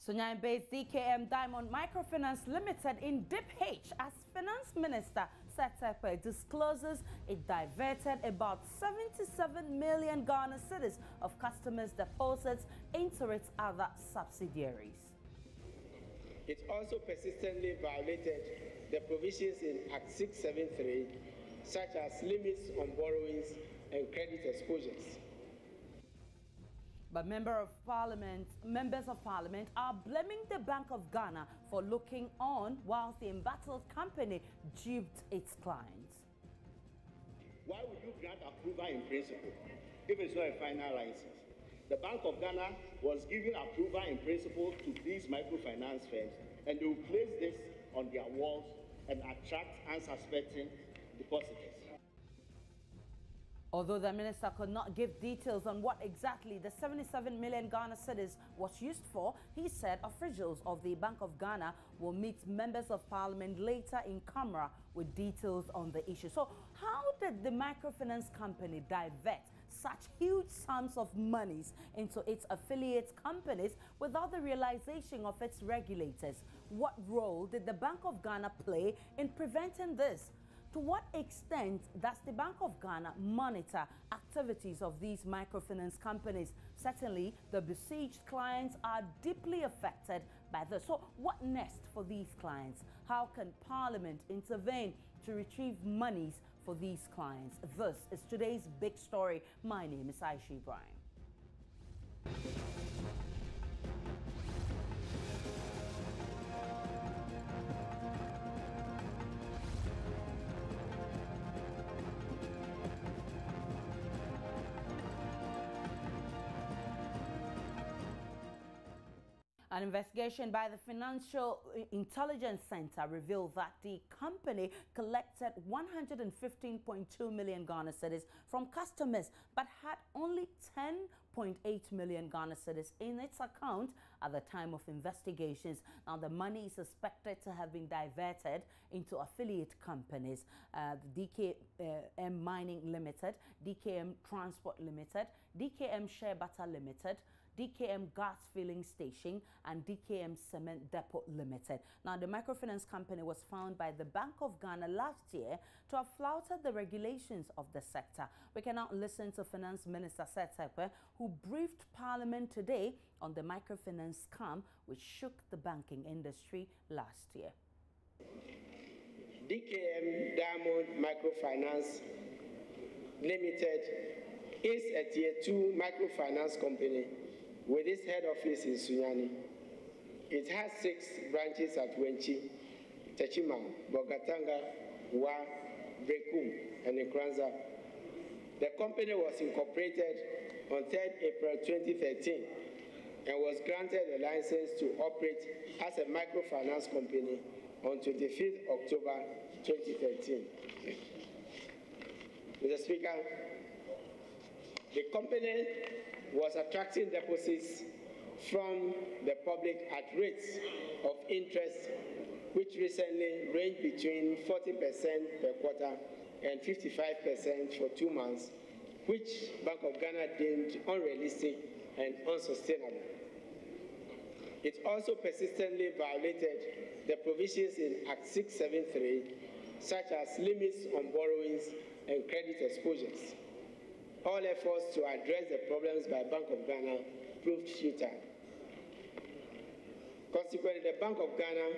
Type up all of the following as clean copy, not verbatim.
Sunyani-based DKM Diamond Microfinance Limited in Deep H as Finance Minister Setekwe discloses it diverted about 77 million Ghana cedis of customers' deposits into its other subsidiaries. It also persistently violated the provisions in Act 673, such as limits on borrowings and credit exposures. But members of parliament are blaming the Bank of Ghana for looking on whilst the embattled company duped its clients. Why would you grant approval in principle if it's not a final license? The Bank of Ghana was giving approval in principle to these microfinance firms, and they will place this on their walls and attract unsuspecting depositors. Although the minister could not give details on what exactly the 77 million Ghana cedis was used for, he said officials of the Bank of Ghana will meet members of parliament later in camera with details on the issue. So how did the microfinance company divert such huge sums of monies into its affiliate companies without the realization of its regulators? What role did the Bank of Ghana play in preventing this? To what extent does the Bank of Ghana monitor activities of these microfinance companies? Certainly, the besieged clients are deeply affected by this. So what next for these clients? How can Parliament intervene to retrieve monies for these clients? This is today's big story. My name is Aisha Ibrahim. An investigation by the Financial Intelligence Center revealed that the company collected 115.2 million Ghana cedis from customers but had only 10.8 million Ghana cedis in its account at the time of investigations. Now, the money is suspected to have been diverted into affiliate companies, DKM Mining Limited, DKM Transport Limited, DKM Share Butter Limited, DKM Gas Filling Station, and DKM Cement Depot Limited. Now, the microfinance company was found by the Bank of Ghana last year to have flouted the regulations of the sector. We can now listen to Finance Minister Setekwe, who briefed Parliament today on the microfinance scam which shook the banking industry last year. DKM Diamond Microfinance Limited is a Tier 2 microfinance company with its head office in Sunyani. It has 6 branches at Wenchi, Techimam, Bogatanga, Wa, Brekum, and Nkranza. The company was incorporated on 3rd April 2013 and was granted a license to operate as a microfinance company on 25th October 2013. Mr. Speaker, the company was attracting deposits from the public at rates of interest which recently ranged between 40% per quarter and 55% for 2 months, which Bank of Ghana deemed unrealistic and unsustainable. It also persistently violated the provisions in Act 673, such as limits on borrowings and credit exposures. All efforts to address the problems by Bank of Ghana proved futile. Consequently, the Bank of Ghana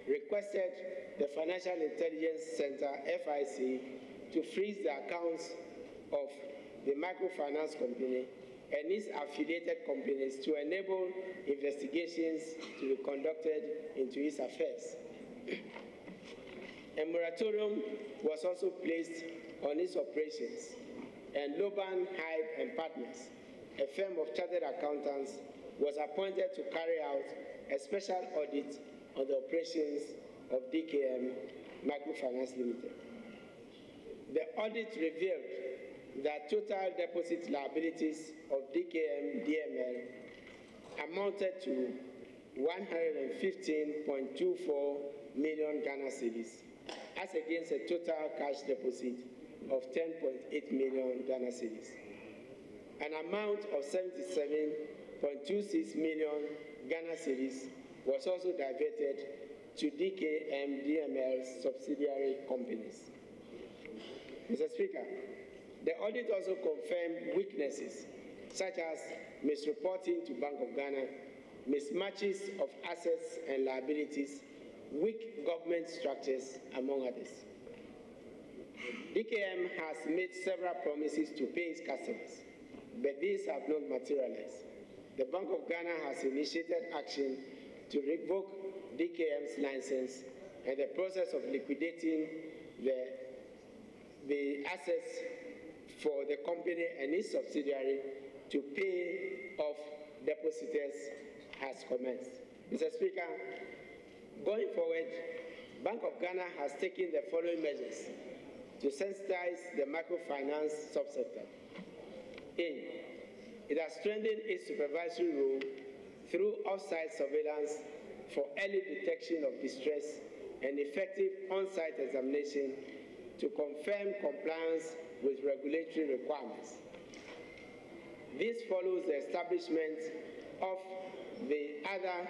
requested the Financial Intelligence Center, FIC, to freeze the accounts of the microfinance company and its affiliated companies to enable investigations to be conducted into its affairs. A moratorium was also placed on its operations, and Loban, Hyde and Partners, a firm of chartered accountants, was appointed to carry out a special audit on the operations of DKM Microfinance Limited. The audit revealed that total deposit liabilities of DKM DML amounted to 115.24 million Ghana cedis, as against a total cash deposit of 10.8 million Ghana cedis. An amount of 77 1.26 million Ghana cedis was also diverted to DKM DML's subsidiary companies. Mr. Speaker, the audit also confirmed weaknesses such as misreporting to Bank of Ghana, mismatches of assets and liabilities, weak government structures, among others. DKM has made several promises to pay its customers, but these have not materialized. The Bank of Ghana has initiated action to revoke DKM's license, and the process of liquidating the assets for the company and its subsidiary to pay off depositors has commenced. Mr. Speaker, going forward, Bank of Ghana has taken the following measures to sensitize the microfinance subsector. A, it has strengthened its supervisory role through off-site surveillance for early detection of distress and effective on-site examination to confirm compliance with regulatory requirements. This follows the establishment of the other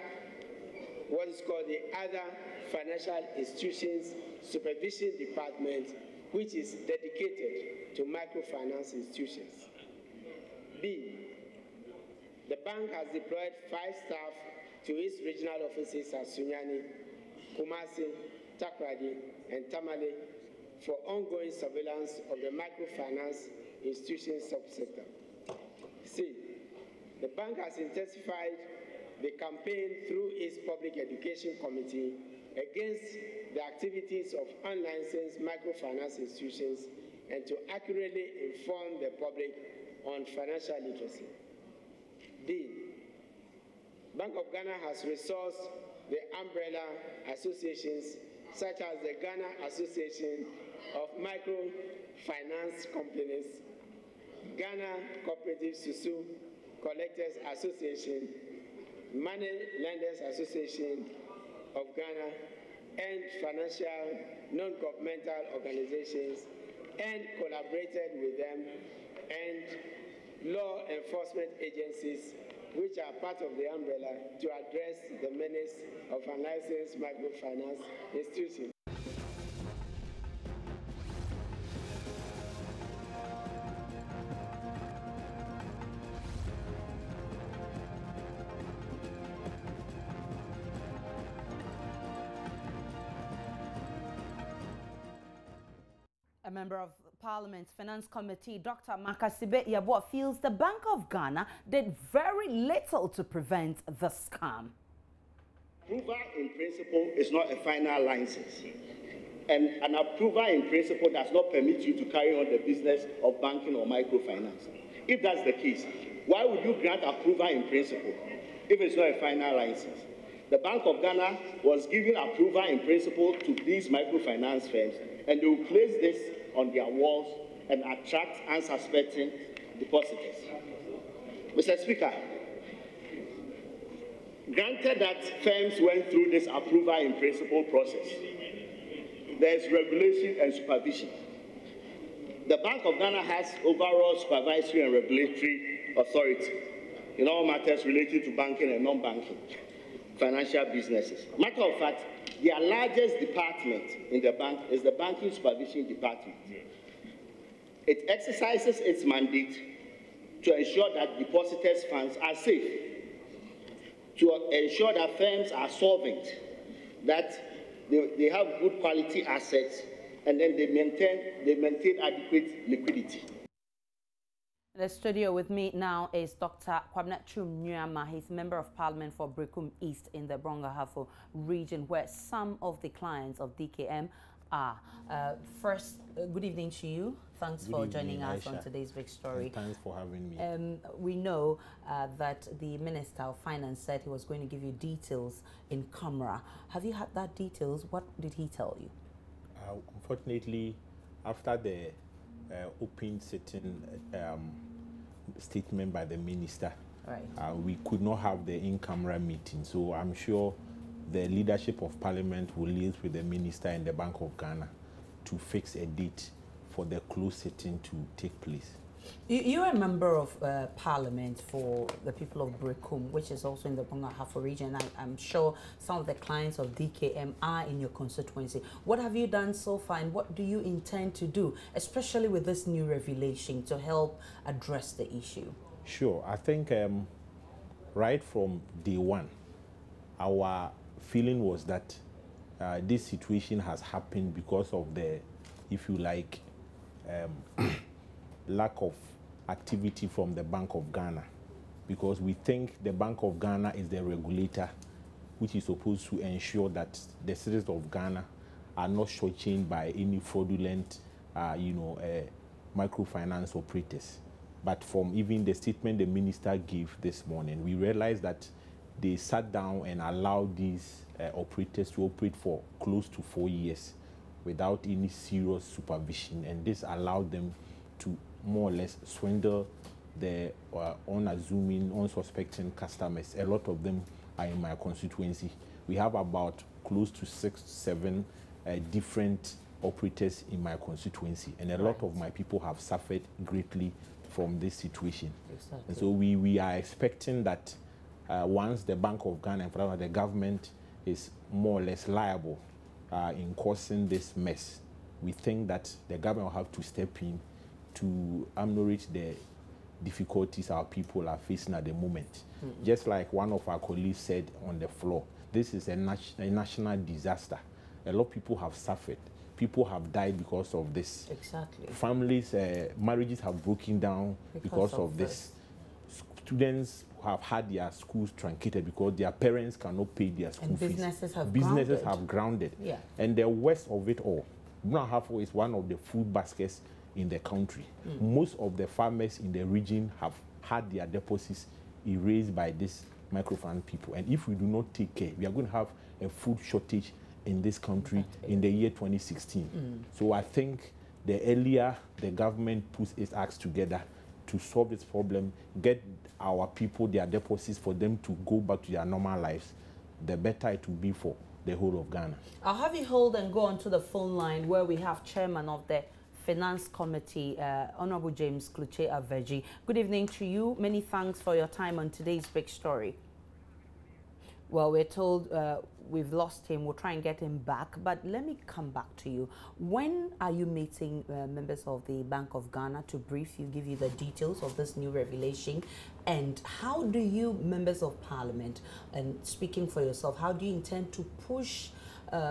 Financial Institutions Supervision Department, which is dedicated to microfinance institutions. B, the bank has deployed 5 staff to its regional offices at Sunyani, Kumasi, Takrady, and Tamale for ongoing surveillance of the microfinance institution subsector. C, the bank has intensified the campaign through its Public Education Committee against the activities of unlicensed microfinance institutions and to accurately inform the public on financial literacy. D, Bank of Ghana has resourced the umbrella associations such as the Ghana Association of Microfinance Companies, Ghana Cooperative Susu Collectors Association, Money Lenders Association of Ghana, and financial non-governmental organizations, and collaborated with them and law enforcement agencies which are part of the umbrella to address the menace of unlicensed microfinance institutions. A member of Parliament's Finance Committee, Dr. Makasibe Yabwa, feels the Bank of Ghana did very little to prevent the scam. Approval in principle is not a final license. And an approval in principle does not permit you to carry on the business of banking or microfinance. If that's the case, why would you grant approval in principle if it's not a final license? The Bank of Ghana was giving approval in principle to these microfinance firms, and they will place this on their walls and attract unsuspecting depositors. Mr. Speaker, granted that firms went through this approval in principle process, there is regulation and supervision. The Bank of Ghana has overall supervisory and regulatory authority in all matters related to banking and non-banking financial businesses. Matter of fact, their largest department in the bank is the Banking Supervision Department. It exercises its mandate to ensure that depositors' funds are safe, to ensure that firms are solvent, that they have good quality assets, and then they maintain adequate liquidity. In the studio with me now is Dr. Kwabnachum Nyama. He's Member of Parliament for Brekum East in the Brongahafo region, where some of the clients of DKM are. First, good evening to you. Thanks for joining us on today's Big Story. And thanks for having me. We know that the Minister of Finance said he was going to give you details in camera. Have you had that details? What did he tell you? Unfortunately, after the open sitting statement by the Minister, right, we could not have the in-camera meeting. So I'm sure the leadership of Parliament will liaise with the Minister and the Bank of Ghana to fix a date for the closed sitting to take place. You're a member of parliament for the people of Brekum, which is also in the Bonga Hafo region. I'm sure some of the clients of DKM are in your constituency. What have you done so far, and what do you intend to do, especially with this new revelation, to help address the issue? Sure. I think right from day one, our feeling was that this situation has happened because of the, if you like, lack of activity from the Bank of Ghana, because we think the Bank of Ghana is the regulator which is supposed to ensure that the citizens of Ghana are not shortchanged by any fraudulent, microfinance operators. But from even the statement the minister gave this morning, we realized that they sat down and allowed these operators to operate for close to 4 years without any serious supervision, and this allowed them to more or less swindle the unassuming, unsuspecting customers. A lot of them are in my constituency. We have about close to 6, 7 different operators in my constituency, and a lot of my people have suffered greatly from this situation. Exactly. And so we are expecting that once the Bank of Ghana and for the government is more or less liable in causing this mess, we think that the government will have to step in to ameliorate the difficulties our people are facing at the moment. Just like one of our colleagues said on the floor, this is a national disaster. A lot of people have suffered. People have died because of this. Exactly. Families, marriages have broken down because of this. Students have had their schools truncated because their parents cannot pay their school fees. Businesses have grounded. Yeah. And the worst of it all, Brown Hafo is one of the food baskets in the country. Most of the farmers in the region have had their deposits erased by this microfinance people. And if we do not take care, we are going to have a food shortage in this country in the year 2016. So I think the earlier the government puts its acts together to solve this problem, get our people their deposits for them to go back to their normal lives, the better it will be for the whole of Ghana. I'll have you hold and go onto the phone line where we have Chairman of the Finance Committee, Honorable James Kluche Aveji. Good evening to you. Many thanks for your time on today's big story. Well, we're told we've lost him. We'll try and get him back. But let me come back to you. When are you meeting members of the Bank of Ghana to brief you, give you the details of this new revelation? And how do you, members of Parliament, and speaking for yourself, how do you intend to push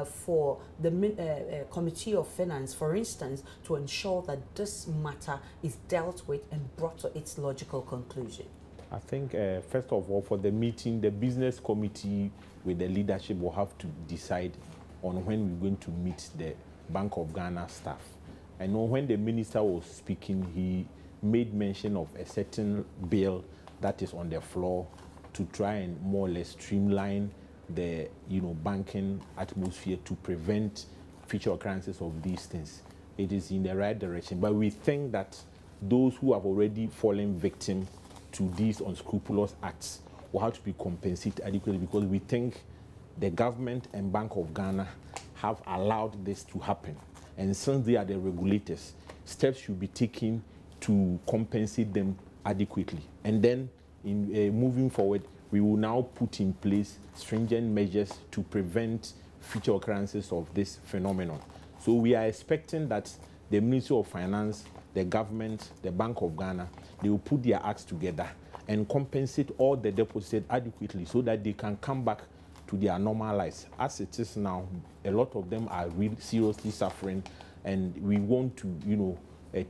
for the Committee of Finance, for instance, to ensure that this matter is dealt with and brought to its logical conclusion? I think, first of all, for the meeting, the business committee with the leadership will have to decide on when we're going to meet the Bank of Ghana staff. I know when the minister was speaking, he made mention of a certain bill that is on the floor to try and more or less streamline the banking atmosphere to prevent future occurrences of these things. It is in the right direction, but we think that those who have already fallen victim to these unscrupulous acts will have to be compensated adequately, because we think the government and Bank of Ghana have allowed this to happen. And since they are the regulators, steps should be taken to compensate them adequately. And then in moving forward, we will now put in place stringent measures to prevent future occurrences of this phenomenon. So we are expecting that the Ministry of Finance, the government, the Bank of Ghana, they will put their acts together and compensate all the deposited adequately so that they can come back to their normal lives. As it is now, a lot of them are really seriously suffering, and we want to,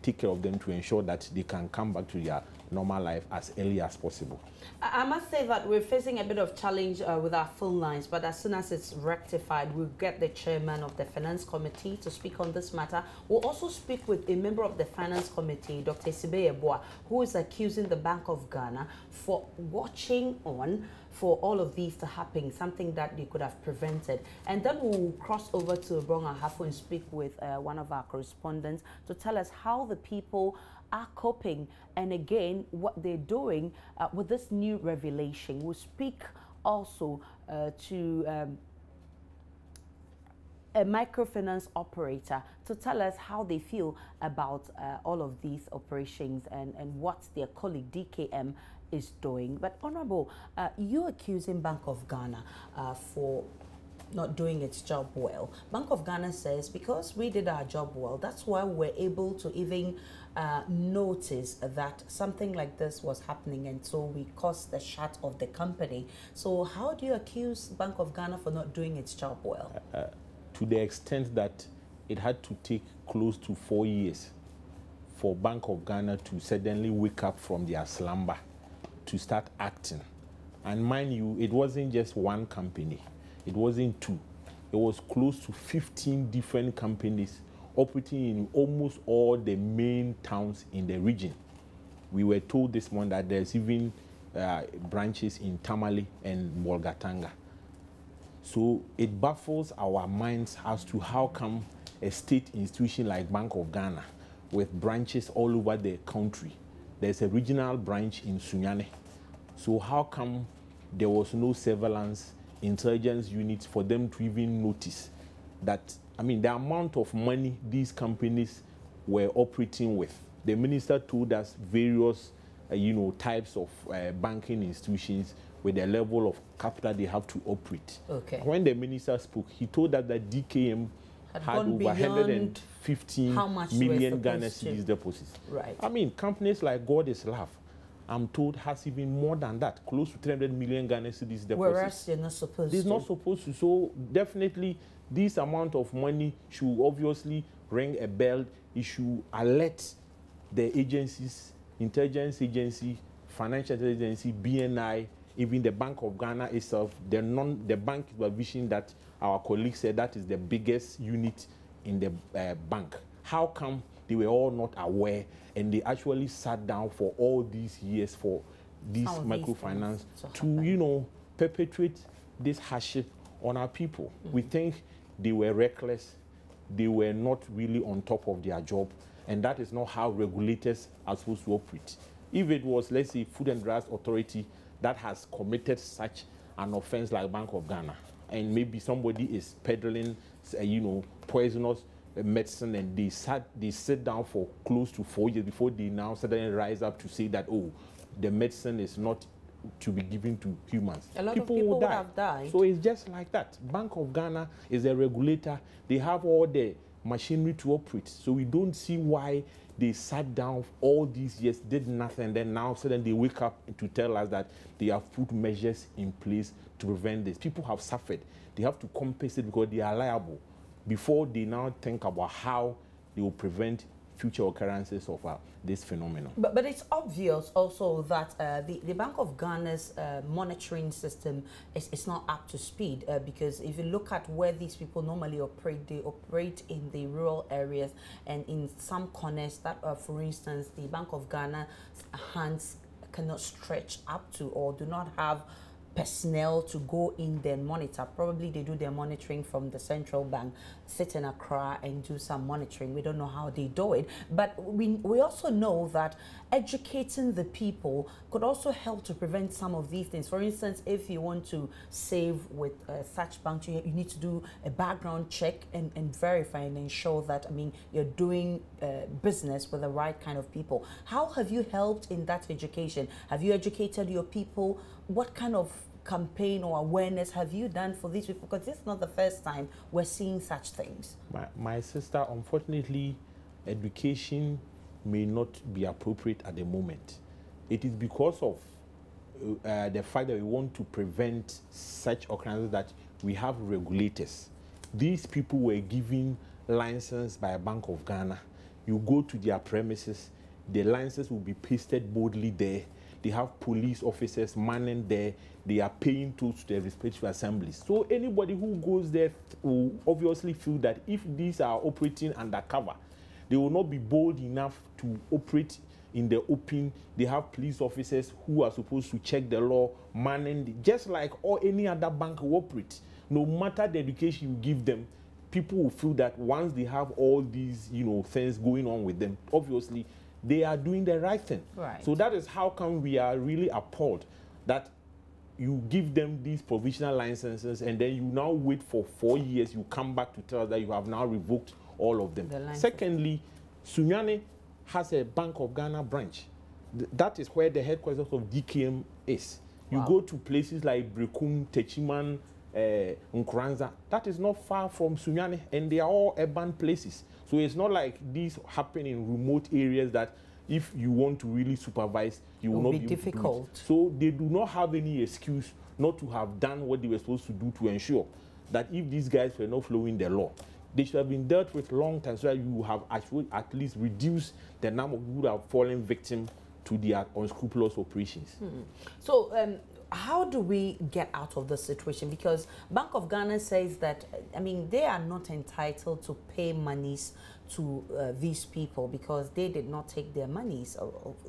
take care of them to ensure that they can come back to their normal life as early as possible. I must say that we're facing a bit of challenge with our phone lines, but as soon as it's rectified, we'll get the chairman of the Finance Committee to speak on this matter. We'll also speak with a member of the Finance Committee, Dr. Sibe Yeboah, who is accusing the Bank of Ghana for watching on for all of these to happen, something that they could have prevented. And then we'll cross over to Brown Hafo and speak with one of our correspondents to tell us how the people are coping, and again what they're doing with this new revelation. We'll speak also to a microfinance operator, to tell us how they feel about all of these operations and what their colleague DKM is doing. But Honorable, you're accusing Bank of Ghana for not doing its job well. Bank of Ghana says because we did our job well, that's why we're able to even notice that something like this was happening, and so we caused the shut of the company. So how do you accuse Bank of Ghana for not doing its job well? To the extent that it had to take close to 4 years for Bank of Ghana to suddenly wake up from their slumber to start acting. And mind you, it wasn't just one company. It wasn't two. It was close to 15 different companies operating in almost all the main towns in the region. We were told this morning that there's even branches in Tamale and Bolgatanga. So it baffles our minds as to how come a state institution like Bank of Ghana, with branches all over the country, there's a regional branch in Sunyane. So how come there was no surveillance intelligence units for them to even notice that, I mean, the amount of money these companies were operating with? The minister told us various, types of banking institutions with the level of capital they have to operate. Okay. When the minister spoke, he told us that DKM had over 115 million Ghana cedis deposits. Right. I mean, companies like God is Love, I'm told, has even more than that, close to 300 million Ghana cedis deposits. Whereas they're not supposed to. They're not supposed to. So definitely, this amount of money should obviously ring a bell. It should alert the agencies, intelligence agency, financial intelligence agency, BNI, even the Bank of Ghana itself. The bank supervision that our colleague said that is the biggest unit in the bank. How come they were all not aware and they actually sat down for all these years for this microfinance to perpetuate this hardship on our people? We think they were reckless, they were not really on top of their job, and that is not how regulators are supposed to operate. If it was, let's say, Food and Drugs Authority that has committed such an offense like Bank of Ghana, and maybe somebody is peddling, poisonous medicine, and they sit down for close to 4 years before they now suddenly rise up to say that, oh, the medicine is not to be given to humans. A lot of people would have died. So it's just like that. Bank of Ghana is a regulator. They have all the machinery to operate. So we don't see why they sat down all these years, did nothing, and then now suddenly they wake up to tell us that they have put measures in place to prevent this. People have suffered. They have to compensate because they are liable before they now think about how they will prevent future occurrences of this phenomenon. But it's obvious also that the Bank of Ghana's monitoring system is not up to speed because if you look at where these people normally operate, they operate in the rural areas and in some corners that, for instance, the Bank of Ghana's hands cannot stretch up to or do not have personnel to go in there and monitor. Probably they do their monitoring from the central bank, sit in Accra and do some monitoring. We don't know how they do it. But we also know that educating the people could also help to prevent some of these things. For instance, if you want to save with such bank, you need to do a background check and verify and ensure that, you're doing business with the right kind of people. How have you helped in that education? Have you educated your people? What kind of campaign or awareness have you done for these people? Because this is not the first time we're seeing such things. My sister, unfortunately, education may not be appropriate at the moment. It is because of the fact that we want to prevent such occurrences that we have regulators. These people were given license by a Bank of Ghana. You go to their premises, the licenses will be pasted boldly there. They have police officers manning there. They are paying tolls to their respective assemblies. So anybody who goes there will obviously feel that if these are operating undercover, they will not be bold enough to operate in the open. They have police officers who are supposed to check the law, manning, just like any other bank will operate. No matter the education you give them, people will feel that once they have all these, things going on with them, obviously, they are doing the right thing. Right. So that is how come we are really appalled that you give them these provisional licenses, and then you now wait for 4 years. You come back to tell us that you have now revoked all of them. Secondly, Sunyani has a Bank of Ghana branch. That is where the headquarters of DKM is. You go to places like Brekum, Techiman, Nkranza. That is not far from Sunyani, and they are all urban places. So it's not like these happen in remote areas that if you want to really supervise, you will not be difficult. So they do not have any excuse not to have done what they were supposed to do to ensure that if these guys were not following the law, they should have been dealt with long time so that you have actually at least reduced the number of people who have fallen victim to their unscrupulous operations. So how do we get out of this situation? Because Bank of Ghana says that, I mean, they are not entitled to pay monies to these people because they did not take their monies.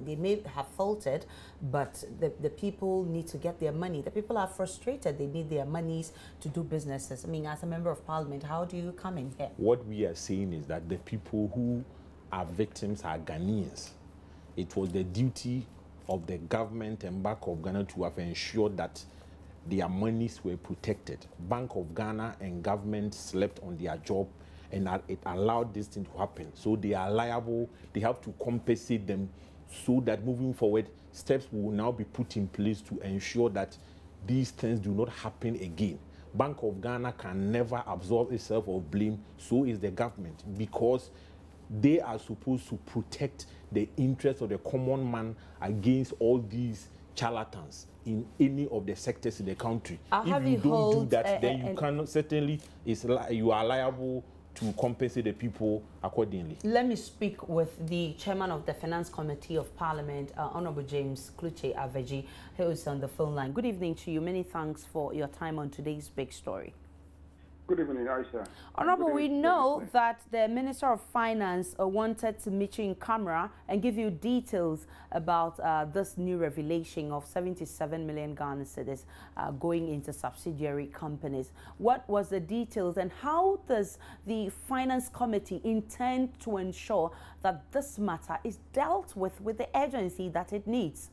They may have faulted, but the people need to get their money. The people are frustrated. They need their monies to do businesses. I mean, as a member of parliament, how do you come in here? What we are saying is that the people who are victims are Ghanaians. It was the duty of the government and Bank of Ghana to have ensured that their monies were protected. Bank of Ghana and government slept on their job, and it allowed this thing to happen. So they are liable. They have to compensate them so that moving forward, steps will now be put in place to ensure that these things do not happen again. Bank of Ghana can never absolve itself of blame. So is the government, because they are supposed to protect the interests of the common man against all these charlatans in any of the sectors in the country. If you don't do that, then you cannot, certainly, you are liable to compensate the people accordingly. Let me speak with the chairman of the Finance Committee of Parliament, Honorable James Kluche Aveji, who is on the phone line. Good evening to you. Many thanks for your time on today's big story. Good evening, Aisha. Honorable, we know that the Minister of Finance wanted to meet you in camera and give you details about this new revelation of 77 million Ghana cedis going into subsidiary companies. What was the details, and how does the Finance Committee intend to ensure that this matter is dealt with the urgency that it needs?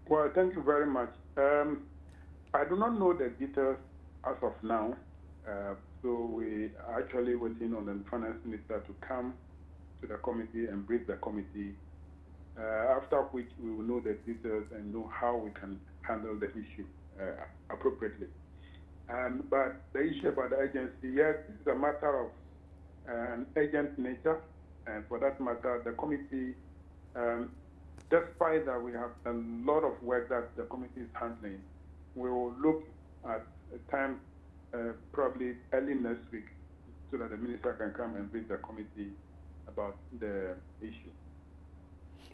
Well, thank you very much. I do not know the details as of now. So we are actually waiting on the finance minister to come to the committee and brief the committee, after which we will know the details and know how we can handle the issue appropriately. But the issue about the agency, yes, it's a matter of an urgent nature, and for that matter, the committee, despite that we have a lot of work that the committee is handling, we will look at a time probably early next week, so that the minister can come and brief the committee about the issue.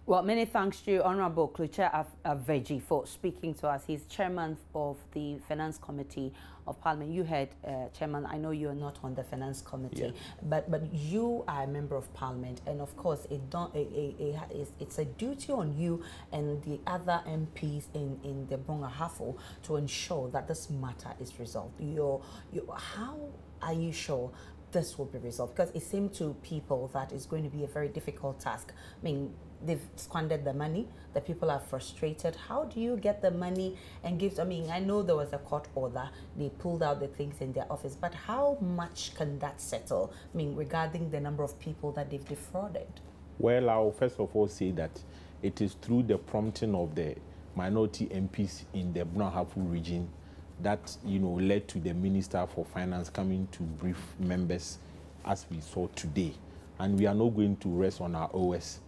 Well, many thanks to you, Honorable Kluche Aveji, for speaking to us. He's chairman of the Finance Committee of Parliament. You heard, Chairman, I know you're not on the Finance Committee, but you are a member of Parliament, and of course, it's a duty on you and the other MPs in the Bonga Hafo to ensure that this matter is resolved. How are you sure this will be resolved? Because it seems to people that it's going to be a very difficult task. I mean, they've squandered the money, the people are frustrated. How do you get the money and give? I mean, I know there was a court order, they pulled out the things in their office, but how much can that settle? I mean, regarding the number of people that they've defrauded? Well, I'll first of all say that it is through the prompting of the minority MPs in the Bunahafu region that, led to the Minister for Finance coming to brief members as we saw today. And we are not going to rest on our OS.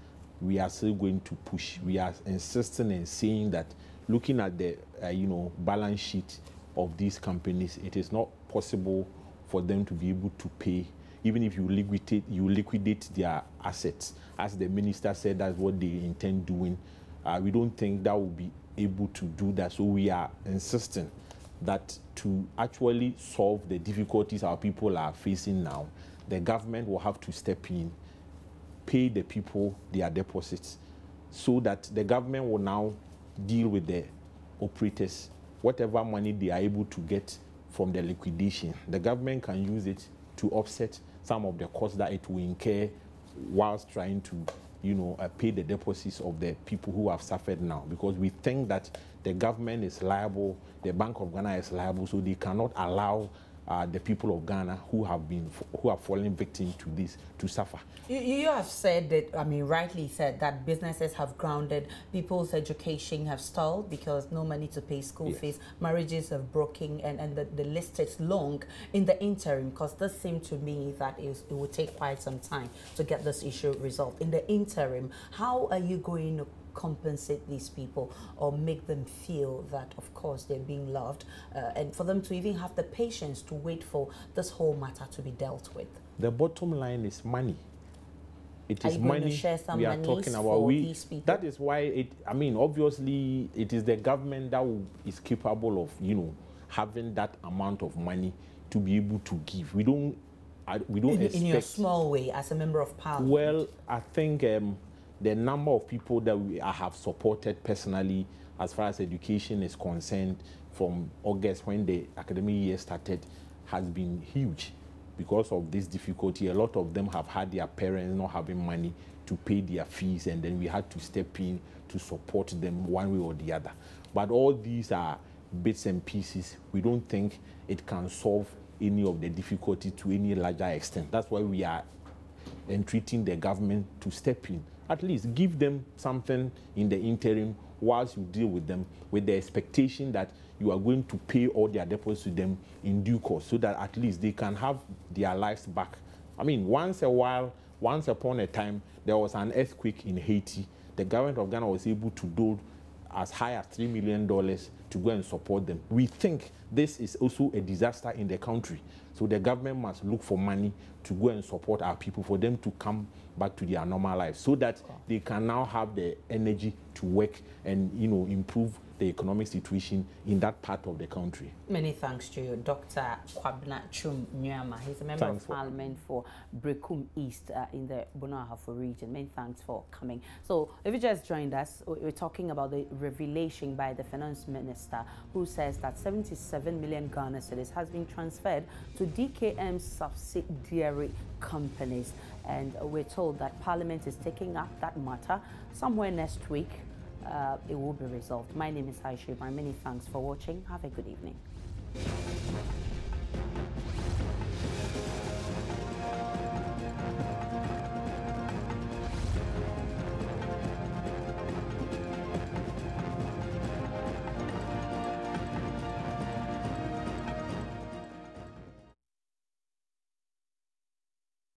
We are still going to push. We are insisting and saying that looking at the, balance sheet of these companies, it is not possible for them to be able to pay, even if you liquidate their assets. As the minister said, that's what they intend doing. We don't think that will be able to do that. So we are insisting that to actually solve the difficulties our people are facing now, the government will have to step in, pay the people their deposits, so that the government will now deal with the operators. Whatever money they are able to get from the liquidation, the government can use it to offset some of the costs that it will incur whilst trying to, pay the deposits of the people who have suffered now, because we think that the government is liable, the Bank of Ghana is liable, so they cannot allow the people of Ghana who have fallen victim to this to suffer. You have said that, I mean, rightly said that businesses have grounded, people's education have stalled because no money to pay school fees, marriages have broken, and the list is long in the interim, because this seemed to me that it would take quite some time to get this issue resolved. In the interim, how are you going to compensate these people or make them feel that, of course, they're being loved, and for them to even have the patience to wait for this whole matter to be dealt with? The bottom line is money. It is money we are talking about. These people? That is why obviously it is the government that is capable of having that amount of money to be able to give. We don't expect, in your small way as a member of parliament. Well, I think the number of people that I have supported personally as far as education is concerned from August, when the academic year started, has been huge. Because of this difficulty, a lot of them have had their parents not having money to pay their fees, and then we had to step in to support them one way or the other. But all these are bits and pieces. We don't think it can solve any of the difficulty to any larger extent. That's why we are entreating the government to step in. At least give them something in the interim whilst you deal with them, with the expectation that you are going to pay all their deposits to them in due course, so that at least they can have their lives back. I mean, once upon a time, there was an earthquake in Haiti. The government of Ghana was able to do as high as $3 million to go and support them. We think this is also a disaster in the country. So the government must look for money to go and support our people, for them to come back to their normal lives, so that they can now have the energy to work and improve the economic situation in that part of the country. Many thanks to you, Dr. Kwabena Chum Nyama. He's a member of Parliament for Brekum East in the Bonahafo region. Many thanks for coming. So, if you just joined us, we're talking about the revelation by the Finance Minister, who says that 77 million Ghana cedis has been transferred to DKM's subsidiary companies. And we're told that Parliament is taking up that matter somewhere next week. It will be resolved. My name is Aisha Ibrahim. Many thanks for watching. Have a good evening.